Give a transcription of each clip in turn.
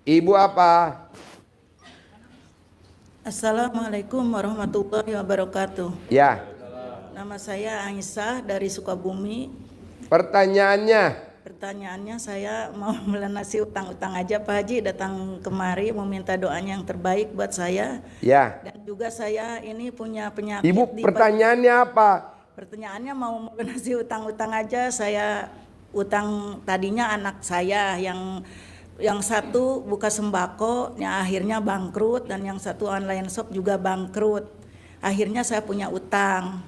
Ibu apa? Assalamualaikum warahmatullahi wabarakatuh. Ya. Nama saya Aisyah dari Sukabumi. Pertanyaannya. Pertanyaannya saya mau melunasi utang-utang aja Pak Haji. Datang kemari mau minta doanya yang terbaik buat saya. Ya. Dan juga saya ini punya penyakit. Ibu pertanyaannya apa? Pertanyaannya mau melunasi utang-utang aja. Saya utang tadinya anak saya yang satu buka sembako, yang akhirnya bangkrut, dan yang satu online shop juga bangkrut. Akhirnya saya punya utang.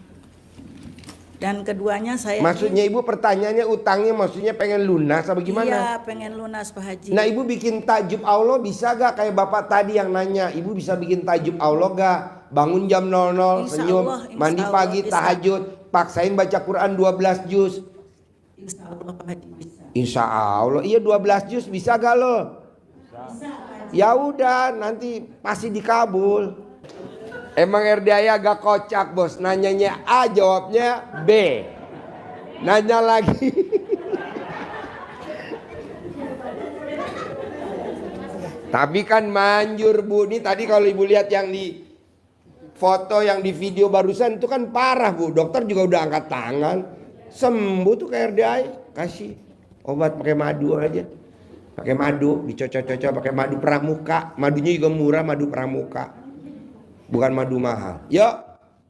Dan keduanya saya... Maksudnya ibu pertanyaannya utangnya maksudnya pengen lunas apa gimana? Iya, pengen lunas Pak Haji. Nah ibu bikin tajub Allah bisa gak kayak bapak tadi yang nanya? Ibu bisa bikin tajub Allah gak? Bangun jam 00, senyum, mandi pagi, tahajud, paksain baca Quran 12 juz. Insya Allah Pak Haji bisa. Insya Allah, iya 12 juz bisa gak lo? Bisa. Ya udah, nanti pasti dikabul. Emang RDI agak kocak bos, nanyanya A jawabnya B. Nanya lagi. Tapi kan manjur bu, ini tadi kalau ibu lihat yang di foto yang di video barusan itu kan parah bu. Dokter juga udah angkat tangan, sembuh tuh ke RDI, kasih obat pakai madu aja, pakai madu dicocok-cocok pakai madu pramuka, madunya juga murah, madu pramuka, bukan madu mahal. Yuk,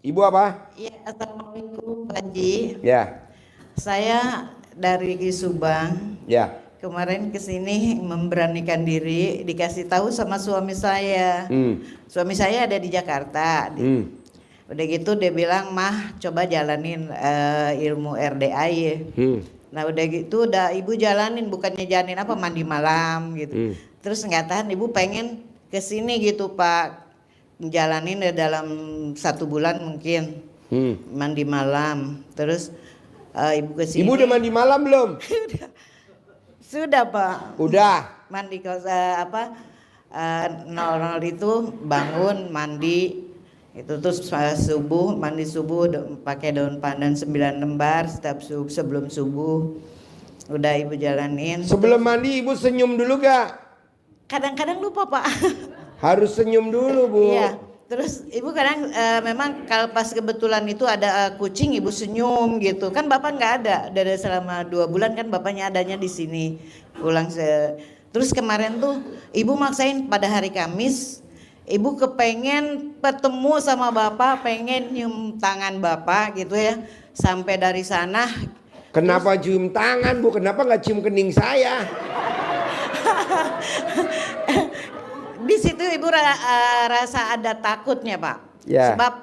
ibu apa? Ya, assalamualaikum Pak Haji. Ya. Saya dari Subang. Ya. Kemarin kesini memberanikan diri, dikasih tahu sama suami saya. Suami saya ada di Jakarta. Udah gitu dia bilang, mah coba jalanin ilmu RDI. Nah udah gitu udah ibu jalanin, bukannya jalanin apa mandi malam gitu. Terus nggak tahan ibu pengen kesini gitu Pak, jalanin dalam 1 bulan mungkin mandi malam. Terus ibu kesini. Ibu udah mandi malam belum? Sudah Pak. Udah. Mandi apa 00 itu bangun mandi itu terus subuh mandi subuh pakai daun pandan 9 lembar setiap sebelum subuh. Udah ibu jalanin. Sebelum mandi ibu senyum dulu gak? Kadang-kadang lupa Pak. Harus senyum dulu bu. Iya. Terus ibu kadang memang kalau pas kebetulan itu ada kucing ibu senyum gitu kan, bapak nggak ada dari selama 2 bulan kan, bapaknya adanya di sini pulang terus kemarin tuh ibu maksain pada hari Kamis, ibu kepengen ketemu sama bapak, pengen nyium tangan bapak gitu ya, sampai dari sana. Kenapa cium tangan bu? Kenapa nggak cium kening saya? Di situ ibu rasa ada takutnya Pak, sebab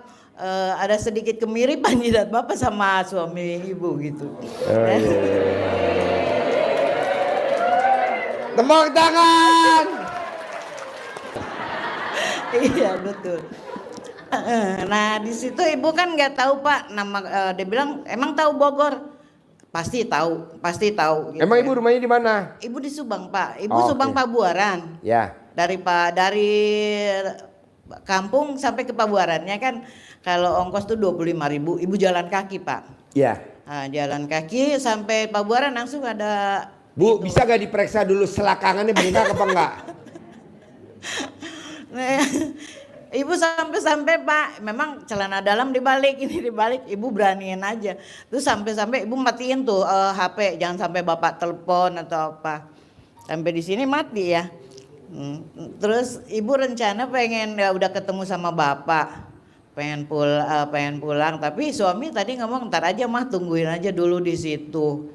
ada sedikit kemiripan jidat bapak sama suami ibu gitu. Tepuk tangan. Iya betul. Nah di situ ibu kan nggak tahu Pak nama, dia bilang emang tahu Bogor? Pasti tahu gitu. Emang ibu rumahnya di mana? Ibu di Subang Pak, ibu Subang Pabuaran. Ya. Dari kampung sampai ke Pabuarannya kan kalau ongkos tuh 25.000, ibu jalan kaki Pak. Ya. Nah, jalan kaki sampai Pabuaran langsung ada. Bu itu. Bisa gak diperiksa dulu selakangannya bengkak apa enggak? Ibu sampai Pak, memang celana dalam dibalik, ini dibalik, ibu beraniin aja. Terus sampai ibu matiin tuh HP, jangan sampai bapak telepon atau apa. Sampai di sini mati ya. Terus ibu rencana pengen ya udah ketemu sama bapak, pengen pulang, tapi suami tadi ngomong ntar aja mah, tungguin aja dulu di situ.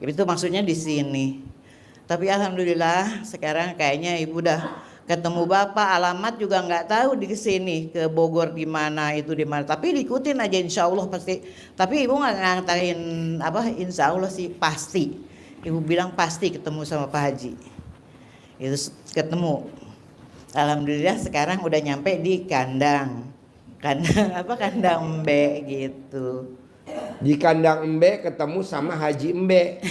Itu maksudnya di sini. Tapi alhamdulillah sekarang kayaknya ibu udah ketemu bapak, alamat juga nggak tahu di sini ke Bogor di mana itu di mana. Tapi diikutin aja insya Allah pasti. Tapi ibu nggak ngantarin apa, insya Allah sih pasti. Ibu bilang pasti ketemu sama Pak Haji. Itu ketemu. Alhamdulillah sekarang udah nyampe di kandang kandang Embe gitu. Di kandang Embe ketemu sama Haji Embe.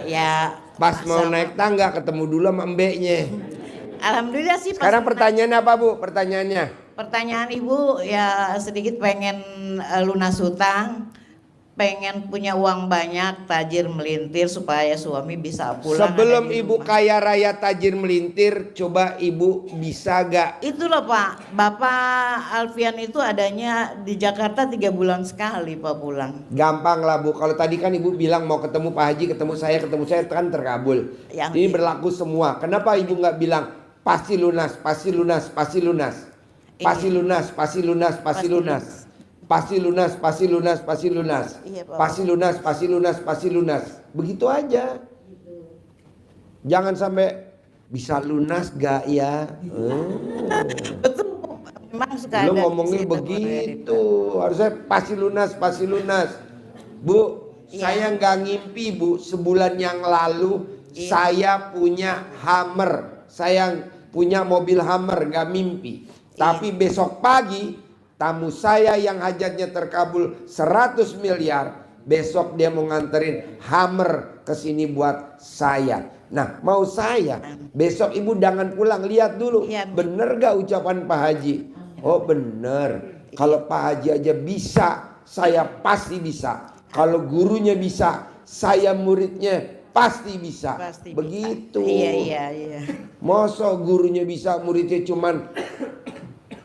Ya pas mau naik tangga ketemu dulu sama Embe-nya. Alhamdulillah sih. Sekarang pertanyaannya apa bu? Pertanyaan ibu ya sedikit pengen lunas hutang, pengen punya uang banyak, tajir melintir supaya suami bisa pulang. Sebelum ada di ibu rumah. kaya raya tajir melintir, coba ibu bisa gak? Itu loh Pak, Bapak Alfian itu adanya di Jakarta 3 bulan sekali Pak pulang. Gampang lah Bu. Kalau tadi kan ibu bilang mau ketemu Pak Haji, ketemu saya kan terkabul. Yang Ini berlaku semua. Kenapa ibu nggak bilang pasti lunas, pasti lunas, pasti lunas, pasti lunas, pasti lunas, pasti lunas, pasti lunas, pasti lunas, pasti lunas, Iya, Pak. pasti lunas, pasti lunas, pasti lunas. Begitu aja. Jangan sampai bisa lunas gak ya? Betul, memang suka Lu ada ngomongnya cerita begitu, harusnya pasti lunas, pasti lunas. Bu, Iya. saya nggak ngimpi Bu, sebulan yang lalu Iya. saya punya Hummer, saya punya mobil Hummer, nggak mimpi. Tapi besok pagi tamu saya yang hajatnya terkabul 100 miliar, besok dia mau nganterin Hummer ke sini buat saya. Nah, mau saya besok ibu jangan pulang, lihat dulu, Iya. bener gak ucapan Pak Haji? Oh bener. Kalau Pak Haji aja bisa, saya pasti bisa. Kalau gurunya bisa, saya muridnya pasti bisa. Pasti bisa. Begitu. Iya. Masa gurunya bisa, muridnya cuman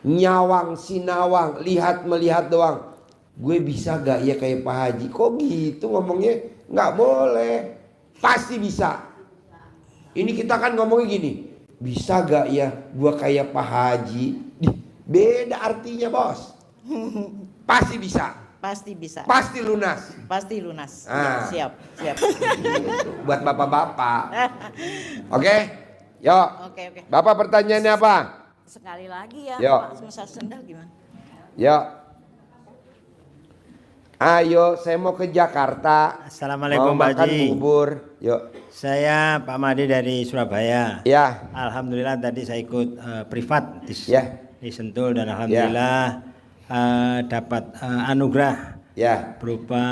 nyawang sinawang, lihat melihat doang. Gue bisa gak ya kayak Pak Haji? Kok gitu ngomongnya? Nggak boleh. Pasti bisa. Ini kita kan ngomongnya gini, bisa gak ya gua kayak Pak Haji? Beda artinya bos. Pasti bisa. Pasti bisa. Pasti lunas. Pasti lunas. Ah. Ya, siap. Buat bapak-bapak. Oke? Yuk. Oke. Bapak pertanyaannya apa? Sekali lagi ya, Yo. Pak Musa Sendal gimana? Yuk. Ayo, saya mau ke Jakarta. Assalamualaikum mau Pak makan Haji. bubur. Yuk. Saya Pak Made dari Surabaya. Ya. Alhamdulillah tadi saya ikut privat Ya. di Sentul dan alhamdulillah dapat anugerah Ya. berupa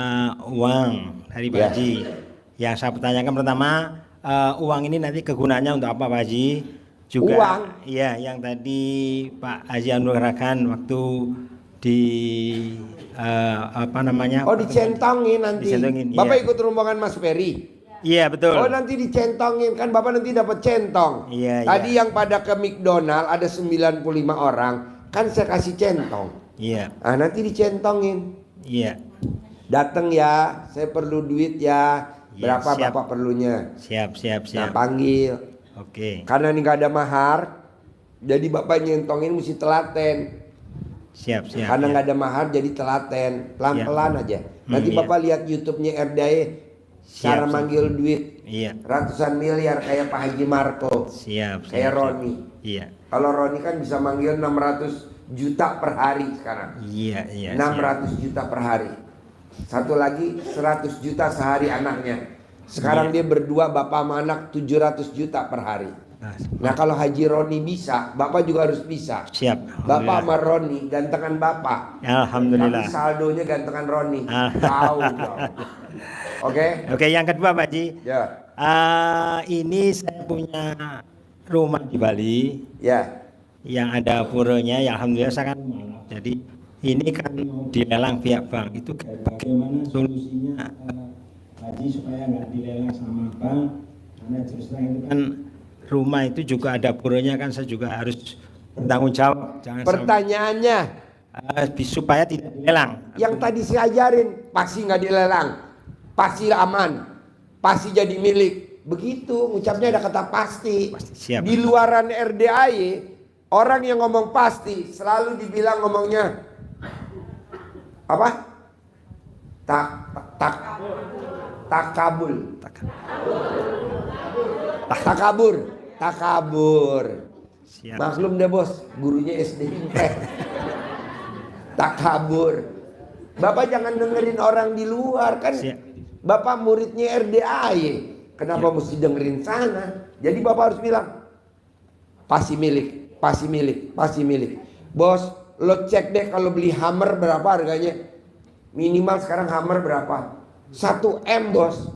uang dari Pak Ya. Haji. Yang saya pertanyakan pertama, uang ini nanti kegunaannya untuk apa Pak Haji? Juga Uang? iya, yang tadi Pak Haji anugerahkan waktu di apa namanya? Oh dicentongin nanti. Dicentongin, Bapak iya. ikut rombongan Mas Ferry. Iya betul. Oh nanti dicentongin, kan Bapak nanti dapat centong. Iya, Tadi iya. yang pada ke McDonald ada 95 orang, kan saya kasih centong. Iya, Ah nanti dicentongin. iya. Datang ya, saya perlu duit ya. Iya, Berapa siap. Bapak perlunya? Siap. Nah panggil. Oke. Karena ini nggak ada mahar, jadi Bapak nyentongin mesti telaten. Siap. Karena nggak ada mahar jadi telaten, pelan-pelan aja. Nanti iya. Bapak lihat YouTube-nya RDAE, cara Siap. manggil duit Iya. ratusan miliar kayak Pak Haji Marco, Siap. kayak Roni. Iya. Kalau Roni kan bisa manggil 600 juta per hari sekarang. Iya. 600 juta per hari. Satu lagi 100 juta sehari anaknya. Sekarang dia berdua bapak sama anak 700 juta per hari. Nah kalau Haji Roni bisa, Bapak juga harus bisa. Siap. Bapak sama Roni gantengan Bapak. Alhamdulillah. Tapi saldonya gantengan Roni. Alhamdulillah. Tahu dong. Oke? Oke, yang kedua Pak Haji. Ya. Ini saya punya rumah di Bali Ya. yang ada puranya, ya alhamdulillah sangat. Jadi ini kan dilelang pihak bank. Itu bagaimana solusinya Haji supaya nggak dilelang sama bank? Karena terus terang itu kan rumah itu juga ada puranya, kan saya juga harus bertanggung jawab. Jangan Pertanyaannya, supaya tidak dilelang. yang tadi saya ajarin pasti nggak dilelang, pasti aman, pasti jadi milik. Begitu ucapnya ada kata pasti. Siap. Di luaran RDAY orang yang ngomong pasti selalu dibilang ngomongnya apa? Takabul. Takabur. Siap. Maklum deh bos, gurunya SD. Takabur. Bapak jangan dengerin orang di luar kan. Siap. Bapak muridnya RDAY. Kenapa mesti dengerin sana? Jadi Bapak harus bilang pasti milik, pasti milik, pasti milik. Bos, lo cek deh kalau beli Hummer berapa harganya? Minimal sekarang Hummer berapa? 1 M bos.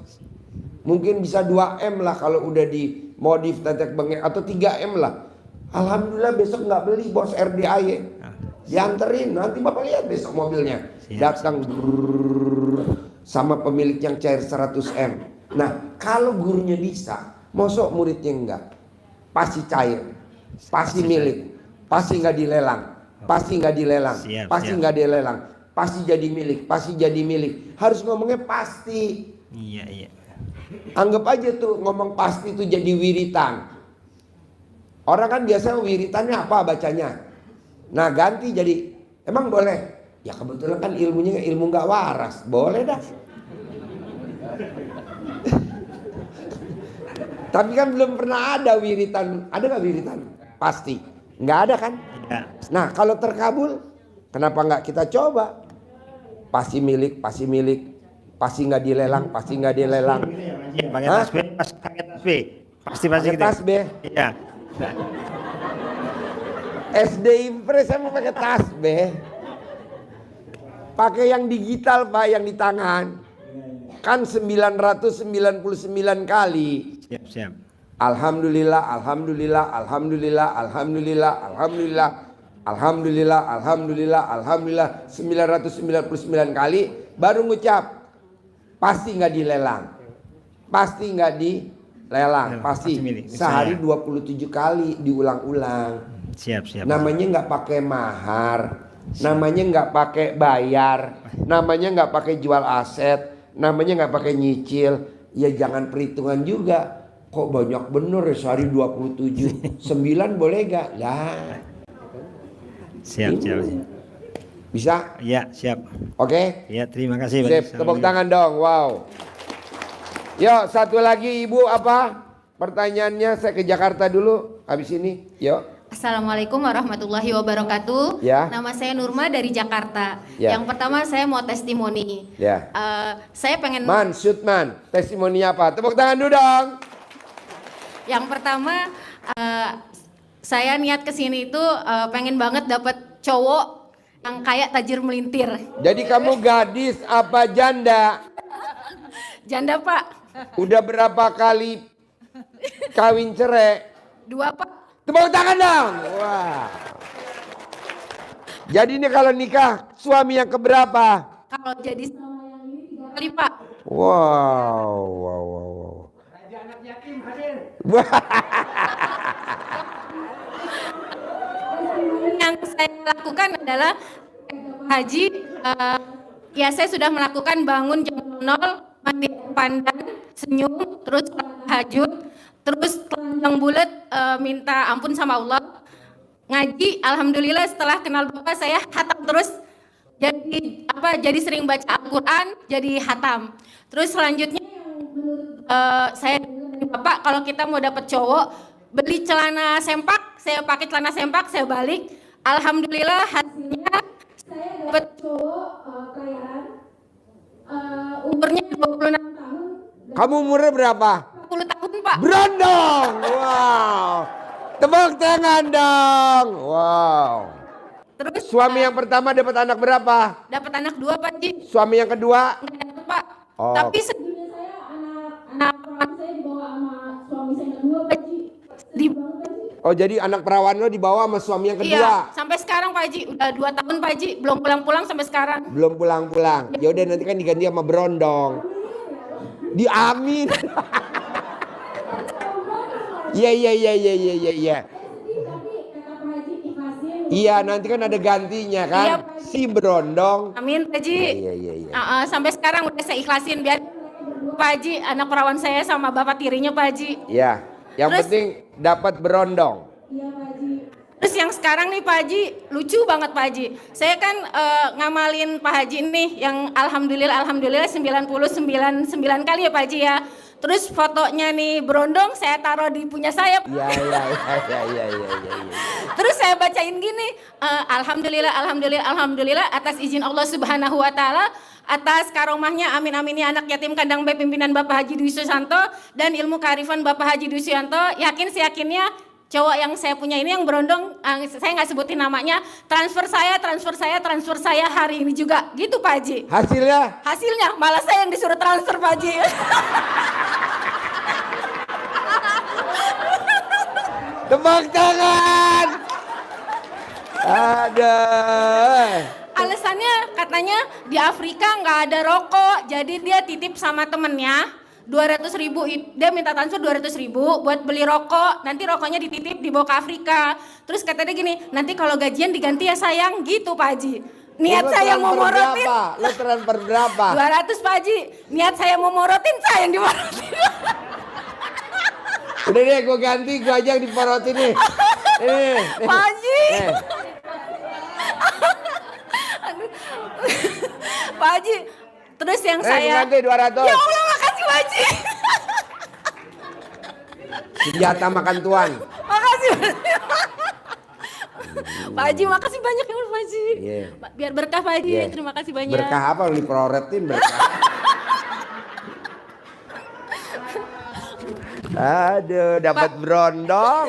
Mungkin bisa 2 M lah kalau udah di modif tetek bengek, atau 3 M lah. Alhamdulillah besok nggak beli bos RDAY. Dianterin, nanti Bapak lihat besok mobilnya. Siap. Datang brrrr, sama pemilik yang cair 100M. Nah, kalau gurunya bisa, mosok muridnya enggak? Pasti cair, pasti milik, pasti nggak dilelang, pasti nggak dilelang, pasti nggak dilelang, pasti jadi milik, pasti jadi milik. Harus ngomongnya pasti. Iya. Anggap aja tuh ngomong pasti itu jadi wiritan. Orang kan biasa wiritannya apa bacanya? Nah ganti jadi, emang boleh? Ya kebetulan kan ilmunya ilmu nggak waras, boleh dah. Tapi kan belum pernah ada wiritan. Ada nggak wiritan? Pasti. Nggak ada kan? Iya. Nah kalau terkabul, kenapa nggak kita coba? Pasti milik, pasti milik. Pasti nggak dilelang, pasti nggak dilelang. Pakai Hah? tasbih, pakai tasbih. Pasti Pakai gitu. tasbih. Iya. SD Impres saya mau pakai tasbih. Pakai yang digital Pak, yang di tangan. Kan 999 kali. Siap. Alhamdulillah, alhamdulillah, alhamdulillah, alhamdulillah, alhamdulillah, alhamdulillah, alhamdulillah, alhamdulillah 999 kali baru ngucap. Pasti nggak dilelang. Pasti nggak dilelang, pasti. milik Sehari saya. 27 kali diulang-ulang. Siap. Namanya nggak pakai mahar, namanya nggak pakai bayar, namanya nggak pakai jual aset, namanya nggak pakai nyicil. Ya jangan perhitungan juga. Kok banyak bener ya sehari 27. 9 boleh gak? Lah. Siap. Bisa? Iya, siap. Oke? Ya, terima kasih. Sip, tepuk tangan dong. Wow. Yuk, satu lagi Ibu apa? Pertanyaannya saya ke Jakarta dulu. Habis ini, yuk. Assalamualaikum warahmatullahi wabarakatuh. Ya. Nama saya Nurma dari Jakarta. Ya. Yang pertama saya mau testimoni. Ya. Saya pengen. Man, shoot man. Testimoni apa? Tepuk tangan dulu dong. Yang pertama saya niat kesini itu pengen banget dapat cowok yang kayak tajir melintir. Jadi kamu gadis apa janda? Janda Pak. Udah berapa kali kawin cerai? 2 Pak. Tepuk tangan dong. Wah. Jadi ini kalau nikah suami yang keberapa? Kalau jadi sama yang ini 3 kali Pak. Wow. Raja anak yatim hadir. Yang saya lakukan adalah haji. Ya saya sudah melakukan bangun jam 0, mandi pandan, senyum, terus tahajud, terus telanjang bulat, minta ampun sama Allah. Ngaji, alhamdulillah setelah kenal Bapak saya hatam terus. Jadi sering baca Al-Quran, jadi hatam. Terus selanjutnya saya dari Bapak, kalau kita mau dapat cowok, beli celana sempak, saya pakai celana sempak, saya balik. Alhamdulillah hasilnya saya dapat cowok kayaan, umurnya 26 tahun. Kamu umurnya berapa? 10 tahun Pak. Berondong. Wow. Tepuk tangan dong. Wow. Terus Suami yang pertama dapat anak berapa? dapat anak 2 Pak Ji. Suami yang kedua? Enggak dapat Pak. Oh. Tapi sedihnya saya anak perawan saya dibawa sama suami saya yang kedua Pak Ji. Sedih banget Pak Ji. Oh jadi anak perawan lo dibawa sama suami yang kedua? Iya, sampai sekarang Pak Ji udah 2 tahun Pak Ji, belum pulang-pulang sampai sekarang. Belum pulang-pulang. Ya udah nanti kan diganti sama berondong. Diamin. Iya. Iya nanti kan ada gantinya kan. Iya, Si berondong. Amin Pak Ji. Iya. Sampai sekarang udah saya ikhlasin biar Pak Haji anak perawan saya sama bapak tirinya Pak Haji. Iya. Yang Terus- penting dapat berondong. Terus yang sekarang nih Pak Haji lucu banget Pak Haji. Saya kan ngamalin Pak Haji nih yang alhamdulillah 99 kali ya Pak Haji ya. Terus fotonya nih berondong saya taruh di punya saya. Iya. Terus saya bacain gini, alhamdulillah atas izin Allah Subhanahu wa taala, atas karomahnya amin ya anak yatim kandang B pimpinan Bapak Haji Dwi Susanto dan ilmu kearifan Bapak Haji Dwi Susanto, yakin seyakinnya cowok yang saya punya ini yang berondong, saya nggak sebutin namanya, transfer saya hari ini juga, gitu Pak Haji. Hasilnya malah saya yang disuruh transfer Pak Haji. Tepuk tangan. Ada. Alasannya katanya di Afrika nggak ada rokok, jadi dia titip sama temennya 200.000, dia minta transfer 200.000 buat beli rokok, nanti rokoknya dititip dibawa ke Afrika. Terus kata dia gini, nanti kalau gajian diganti ya sayang, gitu Pak Haji. Niat Lu saya mau transfer morotin berapa? Lu transfer berapa? 200 Pak Haji, niat saya mau morotin, saya yang dimorotin. Udah deh, gue ganti, gue aja yang diporotin nih. Pak Haji. Pak Haji, terus yang saya Ganti 200. ya Allah, makasih Pak Haji. Senjata makan tuan. Makasih. Pak Haji, makasih banyak ya Pak Haji. Iya. Biar berkah Pak Haji, Iya. terima kasih banyak. Berkah apa lu diproretin berkah? Aduh, dapat berondong.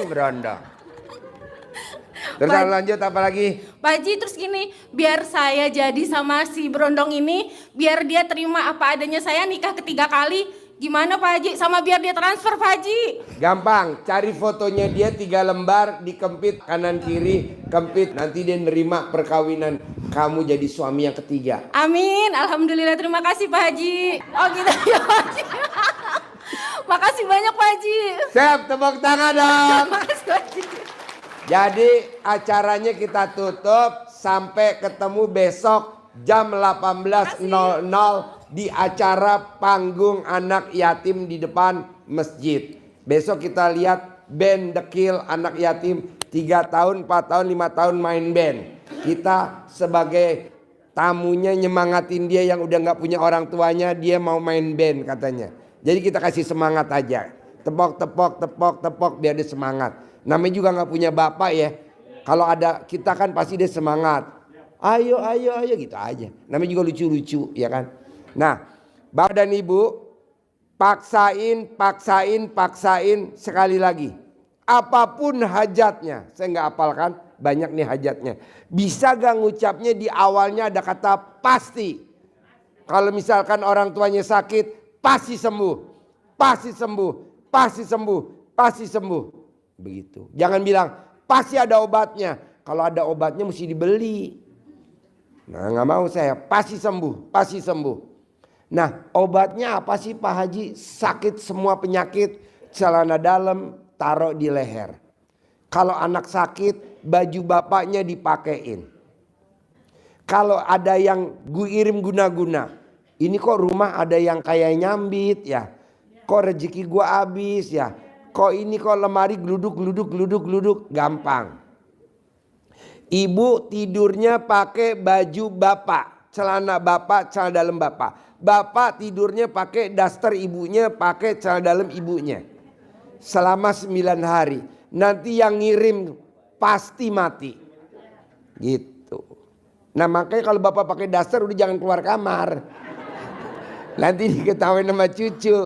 Terus lanjut apa lagi? Pak Haji, terus gini, biar saya jadi sama si berondong ini, biar dia terima apa adanya saya nikah ketiga kali, gimana Pak Haji? Sama biar dia transfer Pak Haji. Gampang, cari fotonya dia 3 lembar, dikempit kanan kiri, kempit, nanti dia nerima perkawinan kamu jadi suami yang ketiga. Amin, alhamdulillah, terima kasih Pak Haji. Oh gitu ya Pak Haji. Makasih banyak Pak Haji. Siap, tepuk tangan dong. Makasih Pak Haji. Jadi acaranya kita tutup sampai ketemu besok jam 18.00 di acara panggung anak yatim di depan masjid. Besok kita lihat band dekil anak yatim 3 tahun, 4 tahun, 5 tahun main band. Kita sebagai tamunya nyemangatin dia yang udah gak punya orang tuanya, dia mau main band katanya. Jadi kita kasih semangat aja. Tepok biar dia semangat. Namanya juga gak punya bapak ya. Kalau ada kita kan pasti dia semangat. Ayo gitu aja. Namanya juga lucu-lucu ya kan. Nah, Bapak dan Ibu, paksain sekali lagi. Apapun hajatnya, saya nggak hafalkan, banyak nih hajatnya. Bisa gak ngucapnya di awalnya ada kata pasti. Kalau misalkan orang tuanya sakit, pasti sembuh. Begitu. Jangan bilang pasti ada obatnya. Kalau ada obatnya mesti dibeli. Nah, nggak mau saya. Pasti sembuh. Nah, obatnya apa sih Pak Haji? Sakit semua penyakit, celana dalam taruh di leher. Kalau anak sakit, baju bapaknya dipakein. Kalau ada yang irim guna-guna, ini kok rumah ada yang kayak nyambit ya. Kok rezeki gua habis ya. Kok ini kok lemari geluduk, gampang. Ibu tidurnya pakai baju bapak, celana dalam bapak. Bapak tidurnya pakai daster ibunya, pakai celana dalam ibunya. Selama 9 hari. Nanti yang ngirim pasti mati. Gitu. Nah makanya kalau bapak pakai daster udah jangan keluar kamar. Nanti diketawain sama cucu.